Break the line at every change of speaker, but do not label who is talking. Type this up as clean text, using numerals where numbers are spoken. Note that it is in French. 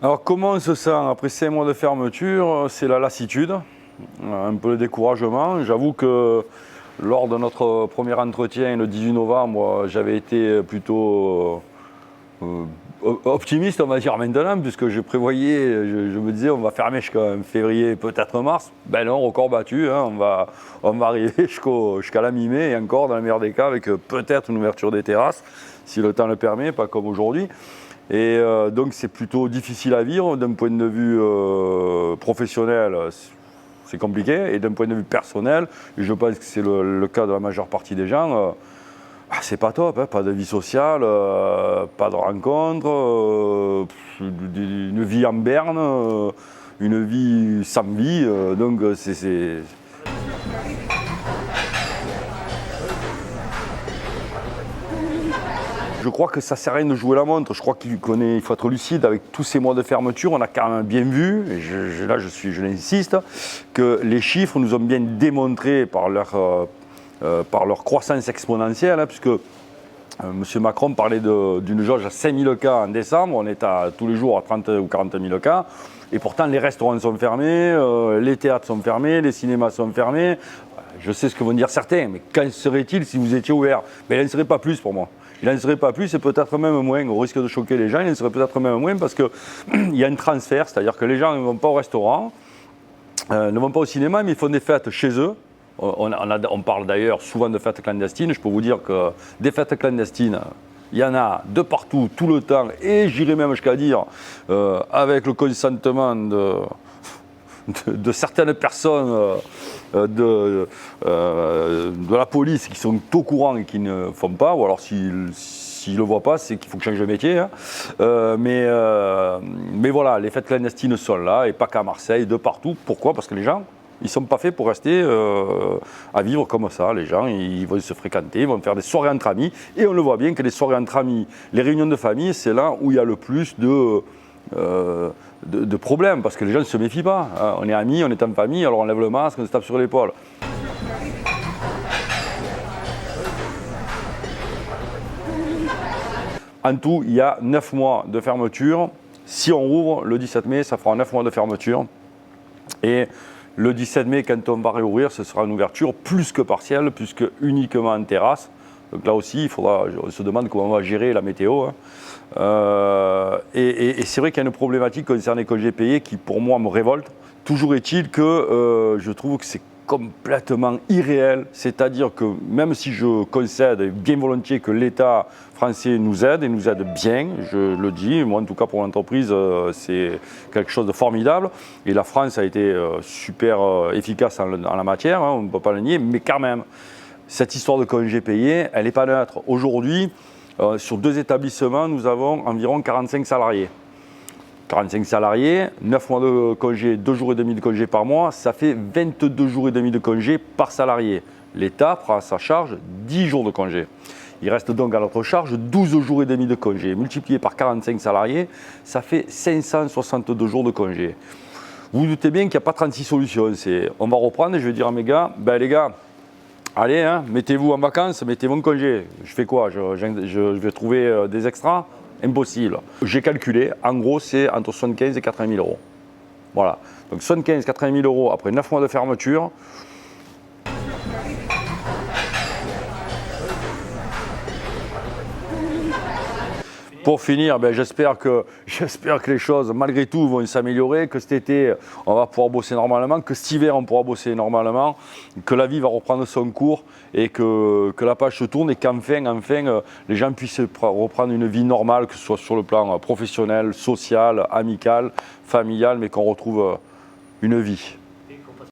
Alors comment on se sent après 5 mois de fermeture? C'est la lassitude, un peu le découragement. J'avoue que lors de notre premier entretien le 18 novembre, j'avais été plutôt optimiste, on va dire maintenant, puisque je prévoyais, je me disais on va fermer jusqu'à février, peut-être mars. Ben non, record battu, hein, on va arriver jusqu'à la mi-mai et encore dans le meilleur des cas avec peut-être une ouverture des terrasses, si le temps le permet, pas comme aujourd'hui. Et donc c'est plutôt difficile à vivre d'un point de vue professionnel, c'est compliqué, et d'un point de vue personnel, et je pense que c'est le cas de la majeure partie des gens, c'est pas top, hein, pas de vie sociale, pas de rencontres, une vie en berne, une vie sans vie, donc c'est. Je crois que ça ne sert à rien de jouer la montre. Je crois qu'il faut être lucide avec tous ces mois de fermeture. On a quand même bien vu, et je l'insiste, que les chiffres nous ont bien démontré par leur croissance exponentielle, hein, puisque M. Macron parlait d'une jauge à 5 000 cas en décembre. On est tous les jours à 30 ou 40 000 cas. Et pourtant, les restaurants sont fermés, les théâtres sont fermés, les cinémas sont fermés. Je sais ce que vont dire certains, mais qu'en serait-il si vous étiez ouvert? Mais il n'en serait pas plus pour moi. Il n'en serait pas plus et peut-être même moins, au risque de choquer les gens, il en serait peut-être même moins parce qu'il y a un transfert, c'est-à-dire que les gens ne vont pas au restaurant, ne vont pas au cinéma, mais ils font des fêtes chez eux. On parle d'ailleurs souvent de fêtes clandestines. Je peux vous dire que des fêtes clandestines, il y en a de partout, tout le temps, et j'irais même jusqu'à dire avec le consentement de certaines personnes de la police qui sont au courant et qui ne font pas, ou alors s'ils ne le voient pas, c'est qu'il faut que je change de métier. Hein. Mais voilà, les fêtes clandestines sont là, et pas qu'à Marseille, de partout. Pourquoi? Parce que les gens, ils ne sont pas faits pour rester à vivre comme ça. Les gens, ils vont se fréquenter, ils vont faire des soirées entre amis, et on le voit bien que les soirées entre amis, les réunions de famille, c'est là où il y a le plus de problèmes, parce que les gens ne se méfient pas. Hein. On est amis, on est en famille, alors on lève le masque, on se tape sur l'épaule. En tout, il y a 9 mois de fermeture. Si on rouvre le 17 mai, ça fera 9 mois de fermeture. Et le 17 mai, quand on va réouvrir, ce sera une ouverture plus que partielle, puisque uniquement en terrasse. Donc là aussi, on se demande comment on va gérer la météo. Hein. Et c'est vrai qu'il y a une problématique concernant les congés payés qui, pour moi, me révolte. Toujours est-il que je trouve que c'est complètement irréel. C'est-à-dire que même si je concède bien volontiers que l'État français nous aide, et nous aide bien, je le dis, moi en tout cas pour l'entreprise, c'est quelque chose de formidable. Et la France a été super efficace en la matière, hein, on ne peut pas le nier, mais quand même, cette histoire de congés payés, elle n'est pas neutre. Aujourd'hui, sur 2 établissements, nous avons environ 45 salariés. 45 salariés, 9 mois de congé, 2 jours et demi de congé par mois, ça fait 22 jours et demi de congé par salarié. L'État prend à sa charge 10 jours de congé. Il reste donc à notre charge 12 jours et demi de congé. Multiplié par 45 salariés, ça fait 562 jours de congé. Vous vous doutez bien qu'il n'y a pas 36 solutions. On va reprendre et je vais dire à mes gars, les gars, allez, hein, mettez-vous en vacances, mettez-vous en congé. Je fais quoi? Je vais trouver des extras? Impossible. J'ai calculé, en gros, c'est entre 75 et 80 000 euros. Voilà. Donc 75 et 80 000 euros après 9 mois de fermeture. Pour finir, j'espère que les choses, malgré tout, vont s'améliorer, que cet été, on va pouvoir bosser normalement, que cet hiver, on pourra bosser normalement, que la vie va reprendre son cours et que la page se tourne et qu'enfin, les gens puissent reprendre une vie normale, que ce soit sur le plan professionnel, social, amical, familial, mais qu'on retrouve une vie.